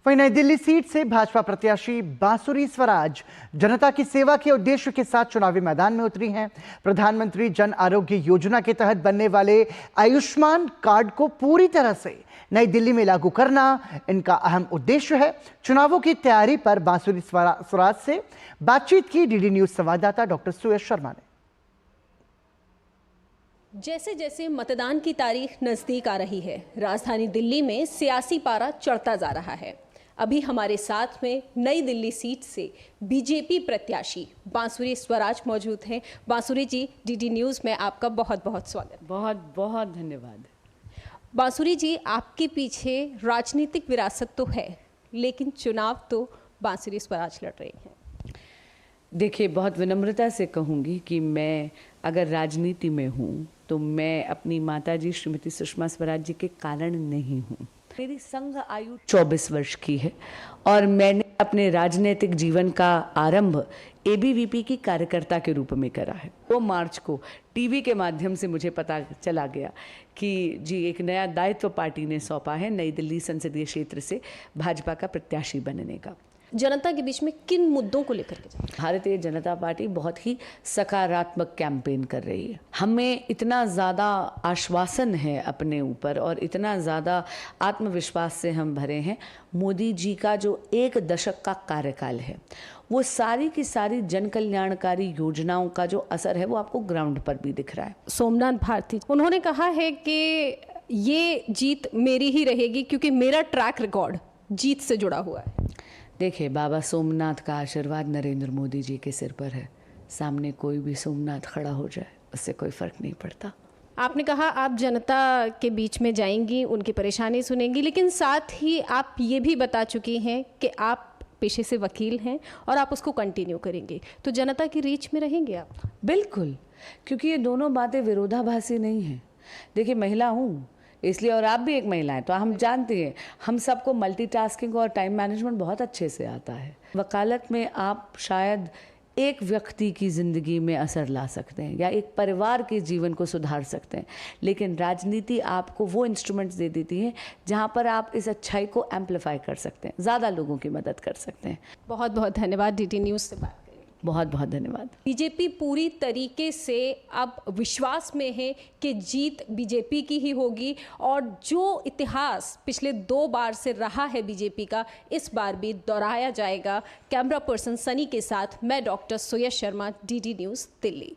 वहीं नई दिल्ली सीट से भाजपा प्रत्याशी बांसुरी स्वराज जनता की सेवा के उद्देश्य के साथ चुनावी मैदान में उतरी हैं। प्रधानमंत्री जन आरोग्य योजना के तहत बनने वाले आयुष्मान कार्ड को पूरी तरह से नई दिल्ली में लागू करना इनका अहम उद्देश्य है। चुनावों की तैयारी पर बांसुरी स्वराज से बातचीत की डीडी न्यूज संवाददाता डॉक्टर सुयश शर्मा ने। जैसे जैसे मतदान की तारीख नजदीक आ रही है, राजधानी दिल्ली में सियासी पारा चढ़ता जा रहा है। अभी हमारे साथ में नई दिल्ली सीट से बीजेपी प्रत्याशी बांसुरी स्वराज मौजूद हैं। बांसुरी जी, डीडी न्यूज़ में आपका बहुत बहुत स्वागत। बहुत बहुत धन्यवाद। बांसुरी जी, आपके पीछे राजनीतिक विरासत तो है, लेकिन चुनाव तो बांसुरी स्वराज लड़ रही हैं। देखिए, बहुत विनम्रता से कहूँगी कि मैं अगर राजनीति में हूँ तो मैं अपनी माताजी श्रीमती सुषमा स्वराज जी के कारण नहीं हूँ। मेरी संघ आयु 24 वर्ष की है और मैंने अपने राजनीतिक जीवन का आरंभ एबीवीपी की कार्यकर्ता के रूप में करा है। 2 मार्च को टीवी के माध्यम से मुझे पता चला गया कि जी एक नया दायित्व पार्टी ने सौंपा है नई दिल्ली संसदीय क्षेत्र से भाजपा का प्रत्याशी बनने का। जनता के बीच में किन मुद्दों को लेकर के भारतीय जनता पार्टी बहुत ही सकारात्मक कैंपेन कर रही है। हमें इतना ज़्यादा आश्वासन है अपने ऊपर और इतना ज़्यादा आत्मविश्वास से हम भरे हैं। मोदी जी का जो 1 दशक का कार्यकाल है, वो सारी की सारी जन कल्याणकारी योजनाओं का जो असर है वो आपको ग्राउंड पर भी दिख रहा है। सोमनाथ भारती उन्होंने कहा है कि ये जीत मेरी ही रहेगी क्योंकि मेरा ट्रैक रिकॉर्ड जीत से जुड़ा हुआ है। देखिए, बाबा सोमनाथ का आशीर्वाद नरेंद्र मोदी जी के सिर पर है। सामने कोई भी सोमनाथ खड़ा हो जाए उससे कोई फर्क नहीं पड़ता। आपने कहा आप जनता के बीच में जाएंगी, उनकी परेशानी सुनेंगी, लेकिन साथ ही आप ये भी बता चुकी हैं कि आप पेशे से वकील हैं और आप उसको कंटिन्यू करेंगे, तो जनता की रीच में रहेंगे आप? बिल्कुल, क्योंकि ये दोनों बातें विरोधाभासी नहीं हैं। देखिए, महिला हूँ इसलिए, और आप भी एक महिला हैं, तो हम जानते हैं हम सबको मल्टीटास्किंग और टाइम मैनेजमेंट बहुत अच्छे से आता है। वकालत में आप शायद एक व्यक्ति की ज़िंदगी में असर ला सकते हैं या एक परिवार के जीवन को सुधार सकते हैं, लेकिन राजनीति आपको वो इंस्ट्रूमेंट्स दे देती है जहाँ पर आप इस अच्छाई को एम्पलीफाई कर सकते हैं, ज़्यादा लोगों की मदद कर सकते हैं। बहुत बहुत धन्यवाद डीडी न्यूज़ से बात। बहुत बहुत धन्यवाद। बीजेपी पूरी तरीके से अब विश्वास में है कि जीत बीजेपी की ही होगी और जो इतिहास पिछले 2 बार से रहा है बीजेपी का, इस बार भी दोहराया जाएगा। कैमरा पर्सन सनी के साथ मैं डॉक्टर सुयश शर्मा, डीडी न्यूज़ दिल्ली।